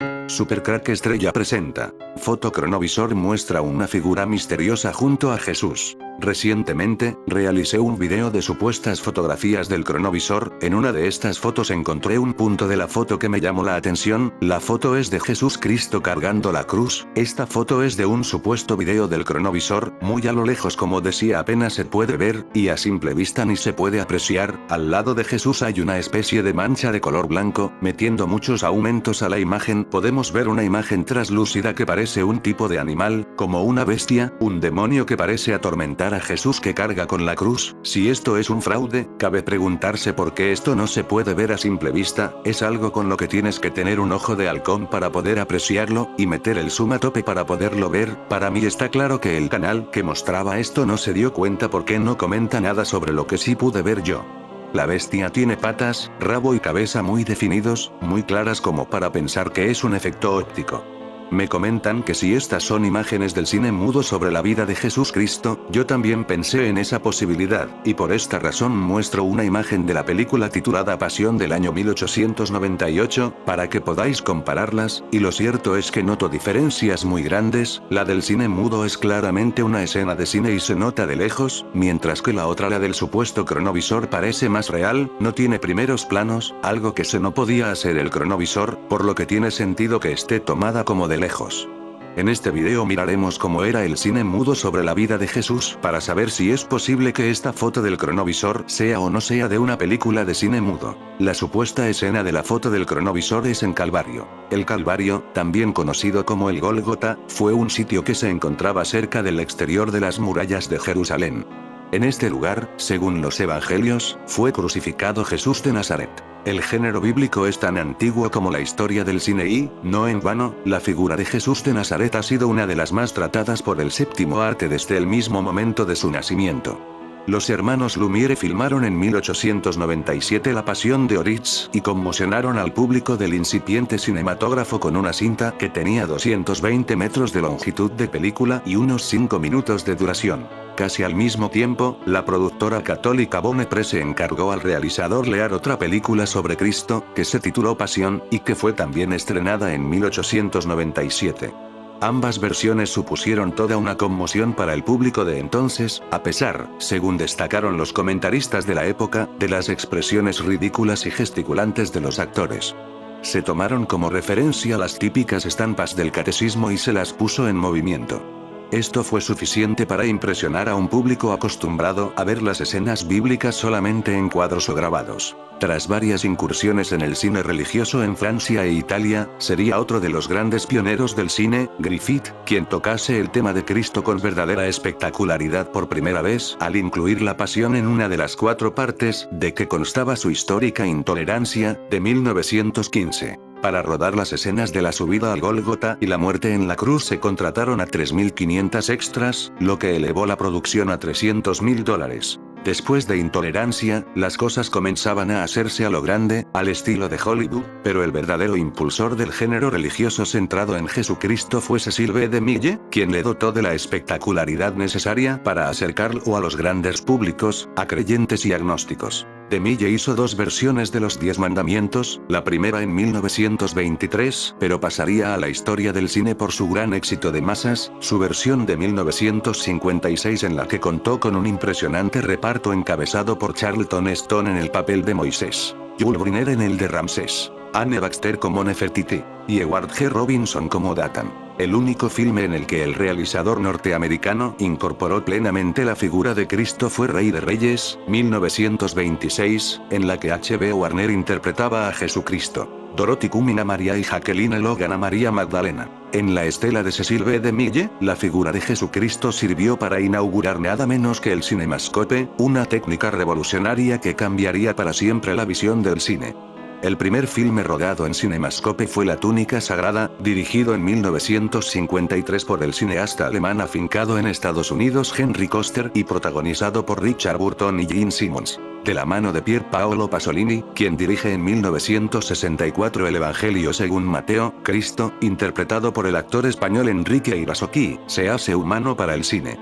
Supercrack Estrella presenta. Foto Cronovisor muestra una figura misteriosa junto a Jesús. Recientemente, realicé un video de supuestas fotografías del cronovisor. En una de estas fotos encontré un punto de la foto que me llamó la atención. La foto es de Jesús Cristo cargando la cruz. Esta foto es de un supuesto video del cronovisor. Muy a lo lejos, como decía, apenas se puede ver, y a simple vista ni se puede apreciar. Al lado de Jesús hay una especie de mancha de color blanco. Metiendo muchos aumentos a la imagen, podemos ver una imagen traslúcida que parece un tipo de animal, como una bestia, un demonio que parece atormentar a Jesús que carga con la cruz. Si esto es un fraude, cabe preguntarse por qué esto no se puede ver a simple vista. Es algo con lo que tienes que tener un ojo de halcón para poder apreciarlo, y meter el zoom a tope para poderlo ver. Para mí está claro que el canal que mostraba esto no se dio cuenta porque no comenta nada sobre lo que sí pude ver yo. La bestia tiene patas, rabo y cabeza muy definidos, muy claras como para pensar que es un efecto óptico. Me comentan que si estas son imágenes del cine mudo sobre la vida de Jesús Cristo, yo también pensé en esa posibilidad, y por esta razón muestro una imagen de la película titulada Pasión del año 1898, para que podáis compararlas, y lo cierto es que noto diferencias muy grandes. La del cine mudo es claramente una escena de cine y se nota de lejos, mientras que la otra, la del supuesto cronovisor, parece más real, no tiene primeros planos, algo que se no podía hacer el cronovisor, por lo que tiene sentido que esté tomada como de lejos. En este video miraremos cómo era el cine mudo sobre la vida de Jesús para saber si es posible que esta foto del cronovisor sea o no sea de una película de cine mudo. La supuesta escena de la foto del cronovisor es en Calvario. El Calvario, también conocido como el Gólgota, fue un sitio que se encontraba cerca del exterior de las murallas de Jerusalén. En este lugar, según los evangelios, fue crucificado Jesús de Nazaret. El género bíblico es tan antiguo como la historia del cine y, no en vano, la figura de Jesús de Nazaret ha sido una de las más tratadas por el séptimo arte desde el mismo momento de su nacimiento. Los hermanos Lumière filmaron en 1897 La Pasión de Orix y conmocionaron al público del incipiente cinematógrafo con una cinta que tenía 220 metros de longitud de película y unos 5 minutos de duración. Casi al mismo tiempo, la productora católica Bonne Presse encargó al realizador leer otra película sobre Cristo, que se tituló Pasión, y que fue también estrenada en 1897. Ambas versiones supusieron toda una conmoción para el público de entonces, a pesar, según destacaron los comentaristas de la época, de las expresiones ridículas y gesticulantes de los actores. Se tomaron como referencia las típicas estampas del catecismo y se las puso en movimiento. Esto fue suficiente para impresionar a un público acostumbrado a ver las escenas bíblicas solamente en cuadros o grabados. Tras varias incursiones en el cine religioso en Francia e Italia, sería otro de los grandes pioneros del cine, Griffith, quien tocase el tema de Cristo con verdadera espectacularidad por primera vez, al incluir la pasión en una de las 4 partes, de que constaba su histórica Intolerancia, de 1915. Para rodar las escenas de la subida al Gólgota y la muerte en la cruz se contrataron a 3.500 extras, lo que elevó la producción a $300.000. Después de Intolerancia, las cosas comenzaban a hacerse a lo grande, al estilo de Hollywood, pero el verdadero impulsor del género religioso centrado en Jesucristo fue Cecil B. DeMille, quien le dotó de la espectacularidad necesaria para acercarlo a los grandes públicos, a creyentes y agnósticos. DeMille hizo 2 versiones de los 10 mandamientos, la primera en 1923, pero pasaría a la historia del cine por su gran éxito de masas, su versión de 1956 en la que contó con un impresionante reparto encabezado por Charlton Heston en el papel de Moisés, Yul Brynner en el de Ramsés, Anne Baxter como Nefertiti, y Edward G. Robinson como Dathan. El único filme en el que el realizador norteamericano incorporó plenamente la figura de Cristo fue Rey de Reyes, 1926, en la que H.B. Warner interpretaba a Jesucristo, Dorothy Cumming a María y Jacqueline Logan a María Magdalena. En la estela de Cecil B. DeMille, la figura de Jesucristo sirvió para inaugurar nada menos que el cinemascope, una técnica revolucionaria que cambiaría para siempre la visión del cine. El primer filme rodado en cinemascope fue La túnica sagrada, dirigido en 1953 por el cineasta alemán afincado en Estados Unidos Henry Koster y protagonizado por Richard Burton y Gene Simmons, de la mano de Pier Paolo Pasolini, quien dirige en 1964 El Evangelio según Mateo. Cristo, interpretado por el actor español Enrique Irasokí, se hace humano para el cine.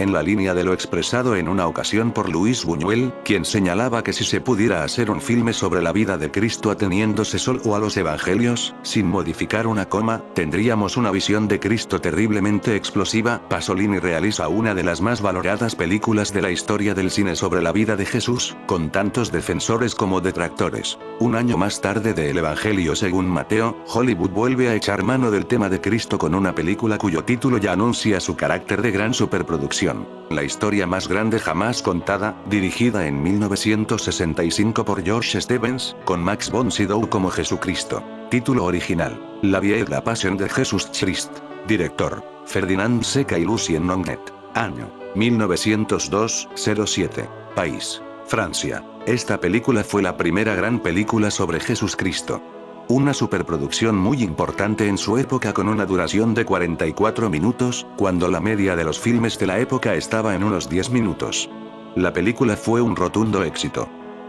en la línea de lo expresado en una ocasión por Luis Buñuel, quien señalaba que si se pudiera hacer un filme sobre la vida de Cristo ateniéndose solo a los evangelios, sin modificar una coma, tendríamos una visión de Cristo terriblemente explosiva. Pasolini realiza una de las más valoradas películas de la historia del cine sobre la vida de Jesús, con tantos defensores como detractores. Un año más tarde de El Evangelio según Mateo, Hollywood vuelve a echar mano del tema de Cristo con una película cuyo título ya anuncia su carácter de gran superproducción. La historia más grande jamás contada, dirigida en 1965 por George Stevens, con Max von Sydow como Jesucristo. Título original: La vie et la passion de Jesús Christ. Director: Ferdinand Seca y Lucien Nonguet. Año: 1902-07. País: Francia. Esta película fue la primera gran película sobre Jesucristo. Una superproducción muy importante en su época con una duración de 44 minutos, cuando la media de los filmes de la época estaba en unos 10 minutos. La película fue un rotundo éxito.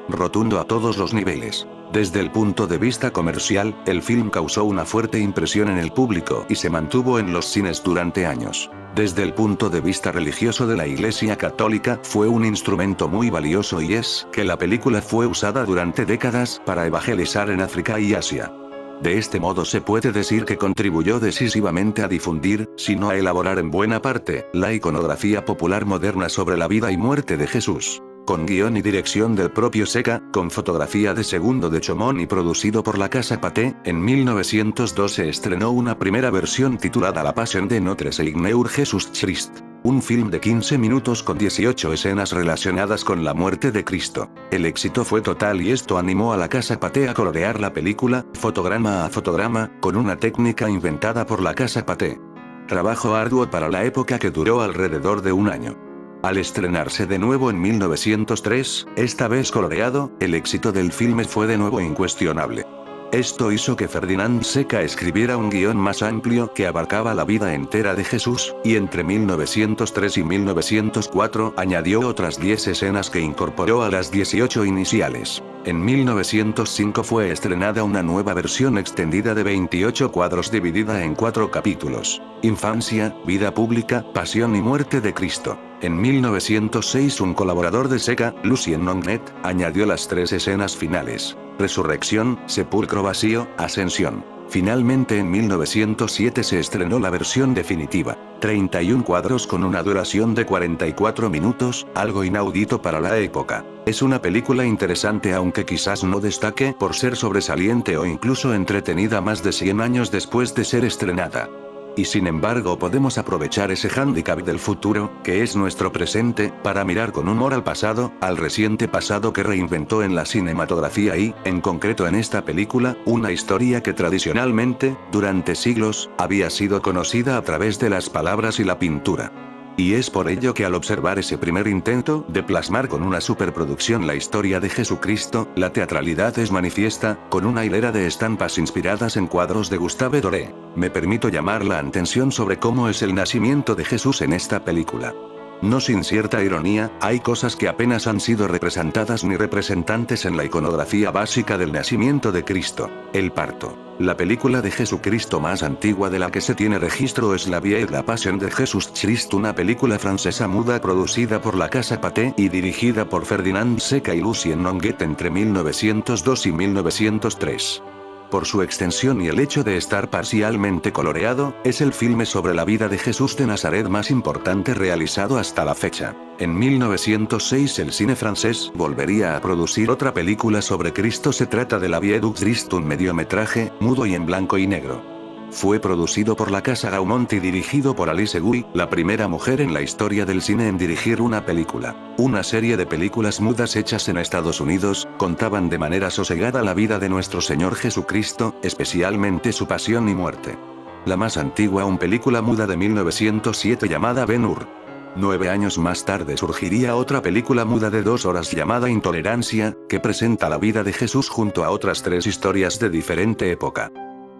Rotundo a todos los niveles. Desde el punto de vista comercial, el film causó una fuerte impresión en el público y se mantuvo en los cines durante años. Desde el punto de vista religioso de la Iglesia Católica, fue un instrumento muy valioso y es que la película fue usada durante décadas para evangelizar en África y Asia. De este modo se puede decir que contribuyó decisivamente a difundir, si no a elaborar en buena parte, la iconografía popular moderna sobre la vida y muerte de Jesús. Con guión y dirección del propio Seca, con fotografía de Segundo de Chomón y producido por la Casa Pathé, en 1902 se estrenó una primera versión titulada La Passion de Notre Seigneur Jesús Christ. Un film de 15 minutos con 18 escenas relacionadas con la muerte de Cristo. El éxito fue total y esto animó a la Casa Pathé a colorear la película, fotograma a fotograma, con una técnica inventada por la Casa Pathé. Trabajo arduo para la época que duró alrededor de un año. Al estrenarse de nuevo en 1903, esta vez coloreado, el éxito del filme fue de nuevo incuestionable. Esto hizo que Ferdinand Seca escribiera un guión más amplio que abarcaba la vida entera de Jesús, y entre 1903 y 1904 añadió otras 10 escenas que incorporó a las 18 iniciales. En 1905 fue estrenada una nueva versión extendida de 28 cuadros dividida en 4 capítulos: Infancia, Vida Pública, Pasión y Muerte de Cristo. En 1906 un colaborador de Seca, Lucien Nonguet, añadió las 3 escenas finales: Resurrección, Sepulcro Vacío, Ascensión. Finalmente en 1907 se estrenó la versión definitiva, 31 cuadros con una duración de 44 minutos, algo inaudito para la época. Es una película interesante aunque quizás no destaque por ser sobresaliente o incluso entretenida más de 100 años después de ser estrenada. Y sin embargo podemos aprovechar ese hándicap del futuro, que es nuestro presente, para mirar con humor al pasado, al reciente pasado que reinventó en la cinematografía y, en concreto en esta película, una historia que tradicionalmente, durante siglos, había sido conocida a través de las palabras y la pintura. Y es por ello que al observar ese primer intento de plasmar con una superproducción la historia de Jesucristo, la teatralidad es manifiesta, con una hilera de estampas inspiradas en cuadros de Gustave Doré. Me permito llamar la atención sobre cómo es el nacimiento de Jesús en esta película. No sin cierta ironía, hay cosas que apenas han sido representadas ni representantes en la iconografía básica del nacimiento de Cristo: el parto. La película de Jesucristo más antigua de la que se tiene registro es La vie et la passion de Jesús Christ, una película francesa muda producida por la Casa Pathé y dirigida por Ferdinand Seca y Lucien Nonguet entre 1902 y 1903. Por su extensión y el hecho de estar parcialmente coloreado, es el filme sobre la vida de Jesús de Nazaret más importante realizado hasta la fecha. En 1906 el cine francés volvería a producir otra película sobre Cristo. Se trata de La vie du Christ, un mediometraje, mudo y en blanco y negro. Fue producido por la Casa Gaumont y dirigido por Alice Guy, la primera mujer en la historia del cine en dirigir una película. Una serie de películas mudas hechas en Estados Unidos, contaban de manera sosegada la vida de nuestro Señor Jesucristo, especialmente su pasión y muerte. La más antigua, una película muda de 1907 llamada Ben-Hur. 9 años más tarde surgiría otra película muda de 2 horas llamada Intolerancia, que presenta la vida de Jesús junto a otras 3 historias de diferente época.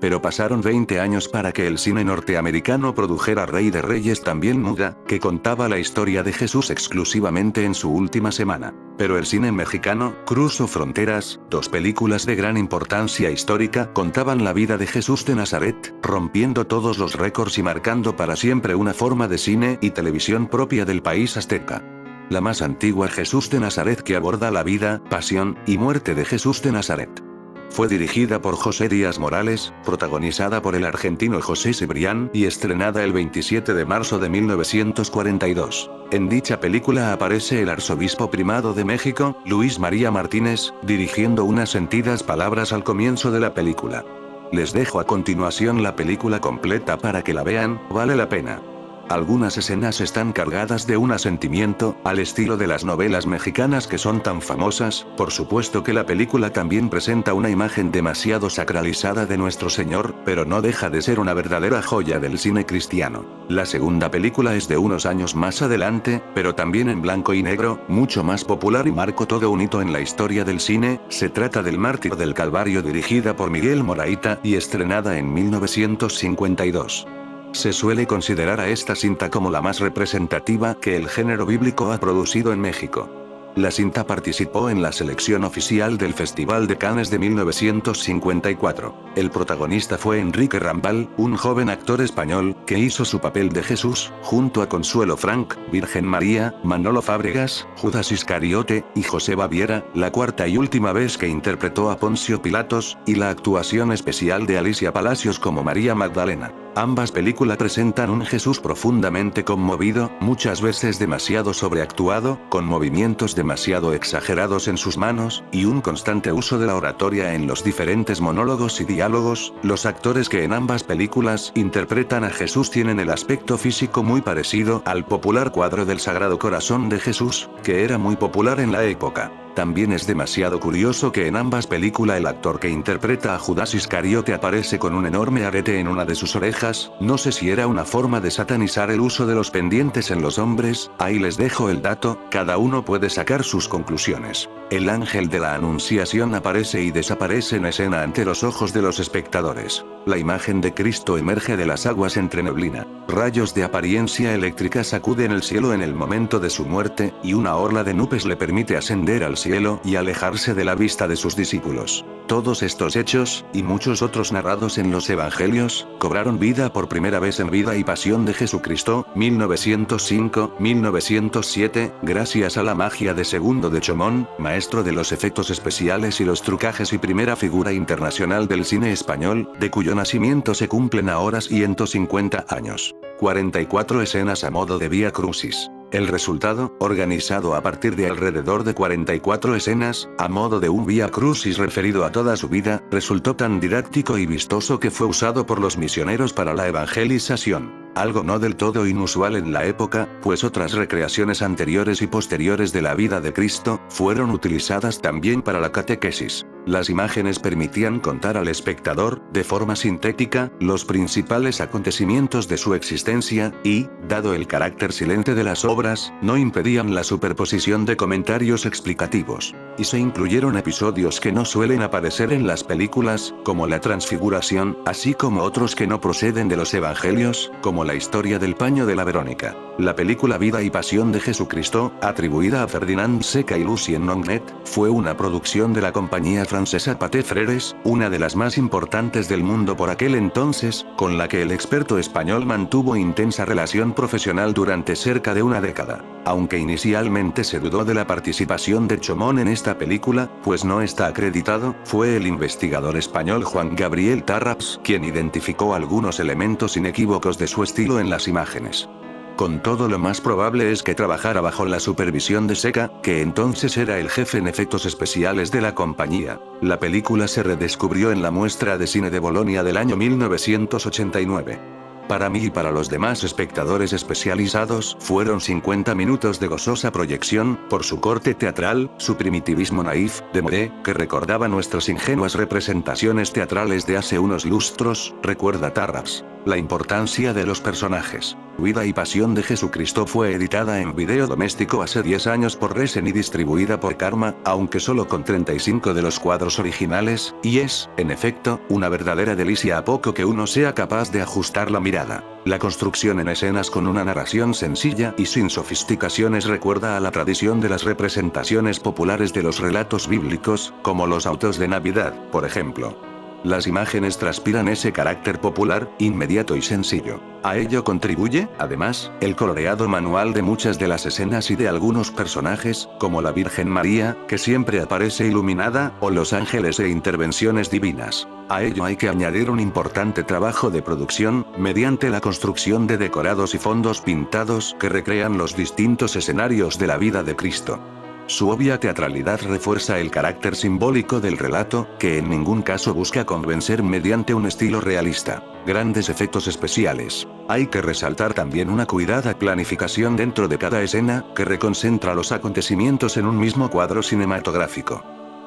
Pero pasaron 20 años para que el cine norteamericano produjera Rey de Reyes también muda, que contaba la historia de Jesús exclusivamente en su última semana. Pero el cine mexicano, Cruzó Fronteras, 2 películas de gran importancia histórica, contaban la vida de Jesús de Nazaret, rompiendo todos los récords y marcando para siempre una forma de cine y televisión propia del país azteca. La más antigua Jesús de Nazaret, que aborda la vida, pasión y muerte de Jesús de Nazaret. Fue dirigida por José Díaz Morales, protagonizada por el argentino José Cebrián y estrenada el 27 de marzo de 1942. En dicha película aparece el arzobispo primado de México, Luis María Martínez, dirigiendo unas sentidas palabras al comienzo de la película. Les dejo a continuación la película completa para que la vean, vale la pena. Algunas escenas están cargadas de un asentimiento, al estilo de las novelas mexicanas que son tan famosas. Por supuesto que la película también presenta una imagen demasiado sacralizada de nuestro Señor, pero no deja de ser una verdadera joya del cine cristiano. La segunda película es de unos años más adelante, pero también en blanco y negro, mucho más popular y marcó todo un hito en la historia del cine. Se trata del Mártir del Calvario, dirigida por Miguel Moraita y estrenada en 1952. Se suele considerar a esta cinta como la más representativa que el género bíblico ha producido en México. La cinta participó en la selección oficial del Festival de Cannes de 1954. El protagonista fue Enrique Rambal, un joven actor español, que hizo su papel de Jesús, junto a Consuelo Frank, Virgen María, Manolo Fábregas, Judas Iscariote, y José Baviera, la cuarta y última vez que interpretó a Poncio Pilatos, y la actuación especial de Alicia Palacios como María Magdalena. Ambas películas presentan un Jesús profundamente conmovido, muchas veces demasiado sobreactuado, con movimientos demasiado exagerados en sus manos, y un constante uso de la oratoria en los diferentes monólogos y diálogos. Los actores que en ambas películas interpretan a Jesús tienen el aspecto físico muy parecido al popular cuadro del Sagrado Corazón de Jesús, que era muy popular en la época. También es demasiado curioso que en ambas películas el actor que interpreta a Judas Iscariote aparece con un enorme arete en una de sus orejas. No sé si era una forma de satanizar el uso de los pendientes en los hombres. Ahí les dejo el dato, cada uno puede sacar sus conclusiones. El ángel de la Anunciación aparece y desaparece en escena ante los ojos de los espectadores. La imagen de Cristo emerge de las aguas entre neblina. Rayos de apariencia eléctrica sacuden el cielo en el momento de su muerte, y una orla de nubes le permite ascender al cielo y alejarse de la vista de sus discípulos. Todos estos hechos, y muchos otros narrados en los evangelios, cobraron vida por primera vez en Vida y Pasión de Jesucristo, 1905-1907, gracias a la magia de Segundo de Chomón, maestro de los efectos especiales y los trucajes y primera figura internacional del cine español, de cuyo nacimiento se cumplen ahora 150 años. 44 escenas a modo de Vía Crucis. El resultado, organizado a partir de alrededor de 44 escenas, a modo de un Vía Crucis referido a toda su vida, resultó tan didáctico y vistoso que fue usado por los misioneros para la evangelización. Algo no del todo inusual en la época, pues otras recreaciones anteriores y posteriores de la vida de Cristo, fueron utilizadas también para la catequesis. Las imágenes permitían contar al espectador, de forma sintética, los principales acontecimientos de su existencia, y, dado el carácter silente de las obras, no impedían la superposición de comentarios explicativos. Y se incluyeron episodios que no suelen aparecer en las películas, como la transfiguración, así como otros que no proceden de los evangelios, como la historia del paño de la Verónica. La película Vida y Pasión de Jesucristo, atribuida a Ferdinand Seca y Lucien Nognet, fue una producción de la compañía francesa Pathé Frères, una de las más importantes del mundo por aquel entonces, con la que el experto español mantuvo intensa relación profesional durante cerca de una década. Aunque inicialmente se dudó de la participación de Chomón en esta película, pues no está acreditado, fue el investigador español Juan Gabriel Tarraps quien identificó algunos elementos inequívocos de su estilo en las imágenes. Con todo, lo más probable es que trabajara bajo la supervisión de Seca, que entonces era el jefe en efectos especiales de la compañía. La película se redescubrió en la Muestra de Cine de Bolonia del año 1989. Para mí y para los demás espectadores especializados, fueron 50 minutos de gozosa proyección, por su corte teatral, su primitivismo naif, de Moré, que recordaba nuestras ingenuas representaciones teatrales de hace unos lustros, recuerda Tarraps. La importancia de los personajes. Vida y Pasión de Jesucristo fue editada en video doméstico hace 10 años por Resen y distribuida por Karma, aunque solo con 35 de los cuadros originales, y es, en efecto, una verdadera delicia a poco que uno sea capaz de ajustar la mirada. La construcción en escenas con una narración sencilla y sin sofisticaciones recuerda a la tradición de las representaciones populares de los relatos bíblicos, como los autos de Navidad, por ejemplo. Las imágenes transpiran ese carácter popular, inmediato y sencillo. A ello contribuye, además, el coloreado manual de muchas de las escenas y de algunos personajes, como la Virgen María, que siempre aparece iluminada, o los ángeles e intervenciones divinas. A ello hay que añadir un importante trabajo de producción, mediante la construcción de decorados y fondos pintados que recrean los distintos escenarios de la vida de Cristo. Su obvia teatralidad refuerza el carácter simbólico del relato, que en ningún caso busca convencer mediante un estilo realista. Grandes efectos especiales. Hay que resaltar también una cuidada planificación dentro de cada escena, que reconcentra los acontecimientos en un mismo cuadro cinematográfico.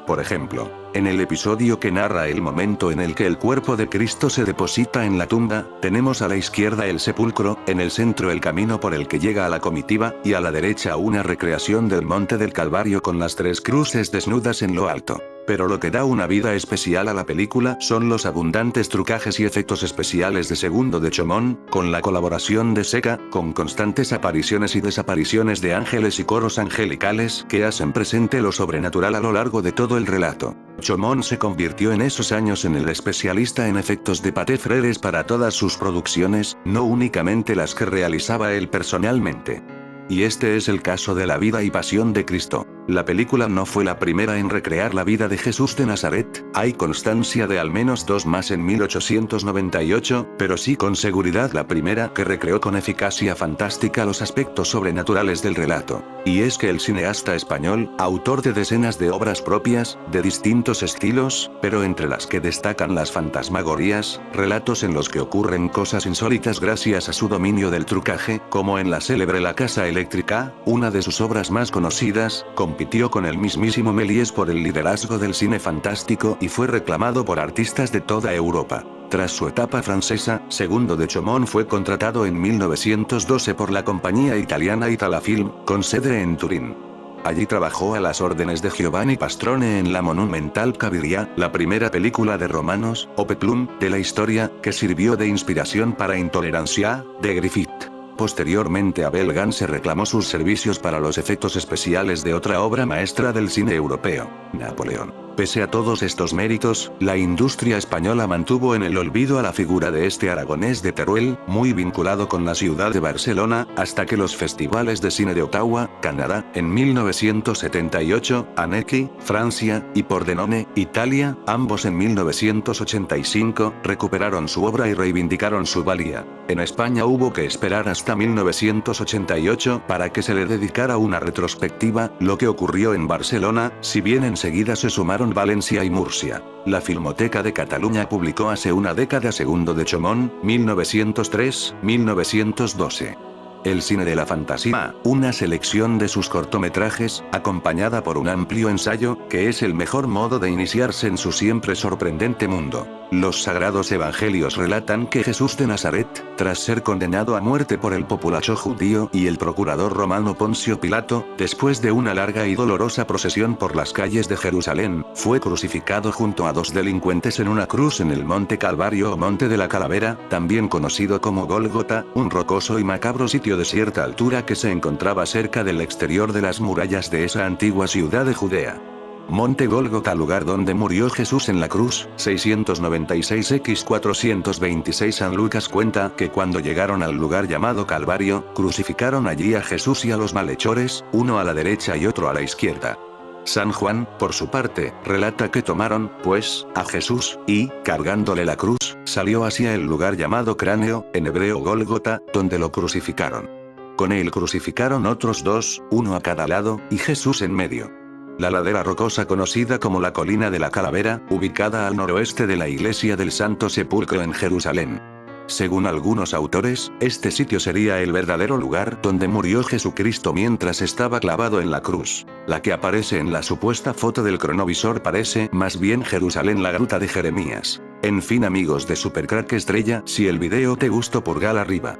Por ejemplo, en el episodio que narra el momento en el que el cuerpo de Cristo se deposita en la tumba, tenemos a la izquierda el sepulcro, en el centro el camino por el que llega a la comitiva, y a la derecha una recreación del Monte del Calvario con las 3 cruces desnudas en lo alto. Pero lo que da una vida especial a la película son los abundantes trucajes y efectos especiales de Segundo de Chomón, con la colaboración de Seca, con constantes apariciones y desapariciones de ángeles y coros angelicales que hacen presente lo sobrenatural a lo largo de todo el relato. Chomón se convirtió en esos años en el especialista en efectos de Paté Freres para todas sus producciones, no únicamente las que realizaba él personalmente. Y este es el caso de La Vida y Pasión de Cristo. La película no fue la primera en recrear la vida de Jesús de Nazaret, hay constancia de al menos 2 más en 1898, pero sí con seguridad la primera que recreó con eficacia fantástica los aspectos sobrenaturales del relato. Y es que el cineasta español, autor de decenas de obras propias, de distintos estilos, pero entre las que destacan las fantasmagorías, relatos en los que ocurren cosas insólitas gracias a su dominio del trucaje, como en la célebre La Casa Eléctrica, una de sus obras más conocidas, compitió con el mismísimo Méliès por el liderazgo del cine fantástico y fue reclamado por artistas de toda Europa. Tras su etapa francesa, Segundo de Chomón fue contratado en 1912 por la compañía italiana Italafilm, con sede en Turín. Allí trabajó a las órdenes de Giovanni Pastrone en la monumental Cabiria, la primera película de romanos, o peplum, de la historia, que sirvió de inspiración para Intolerancia, de Griffith. Posteriormente Abel Gance se reclamó sus servicios para los efectos especiales de otra obra maestra del cine europeo, Napoleón. Pese a todos estos méritos, la industria española mantuvo en el olvido a la figura de este aragonés de Teruel, muy vinculado con la ciudad de Barcelona, hasta que los festivales de cine de Ottawa, Canadá, en 1978, Annecy, Francia, y Pordenone, Italia, ambos en 1985, recuperaron su obra y reivindicaron su valía. En España hubo que esperar hasta 1988 para que se le dedicara una retrospectiva, lo que ocurrió en Barcelona, si bien enseguida se sumaron Valencia y Murcia. La Filmoteca de Cataluña publicó hace una década Segundo de Chomón, 1903-1912. El cine de la fantasía, una selección de sus cortometrajes, acompañada por un amplio ensayo, que es el mejor modo de iniciarse en su siempre sorprendente mundo. Los sagrados evangelios relatan que Jesús de Nazaret, tras ser condenado a muerte por el populacho judío y el procurador romano Poncio Pilato, después de una larga y dolorosa procesión por las calles de Jerusalén, fue crucificado junto a 2 delincuentes en una cruz en el Monte Calvario o Monte de la Calavera, también conocido como Gólgota, un rocoso y macabro sitio de cierta altura que se encontraba cerca del exterior de las murallas de esa antigua ciudad de Judea. Monte Gólgota, lugar donde murió Jesús en la cruz, 696x426. San Lucas cuenta que cuando llegaron al lugar llamado Calvario, crucificaron allí a Jesús y a los malhechores, uno a la derecha y otro a la izquierda. San Juan, por su parte, relata que tomaron, pues, a Jesús, y, cargándole la cruz, salió hacia el lugar llamado Cráneo, en hebreo Gólgota, donde lo crucificaron. Con él crucificaron otros 2, uno a cada lado, y Jesús en medio. La ladera rocosa conocida como la Colina de la Calavera, ubicada al noroeste de la Iglesia del Santo Sepulcro en Jerusalén. Según algunos autores, este sitio sería el verdadero lugar donde murió Jesucristo mientras estaba clavado en la cruz. La que aparece en la supuesta foto del cronovisor parece más bien Jerusalén, la gruta de Jeremías. En fin, amigos de Supercrack Estrella, si el video te gustó, pulgar arriba.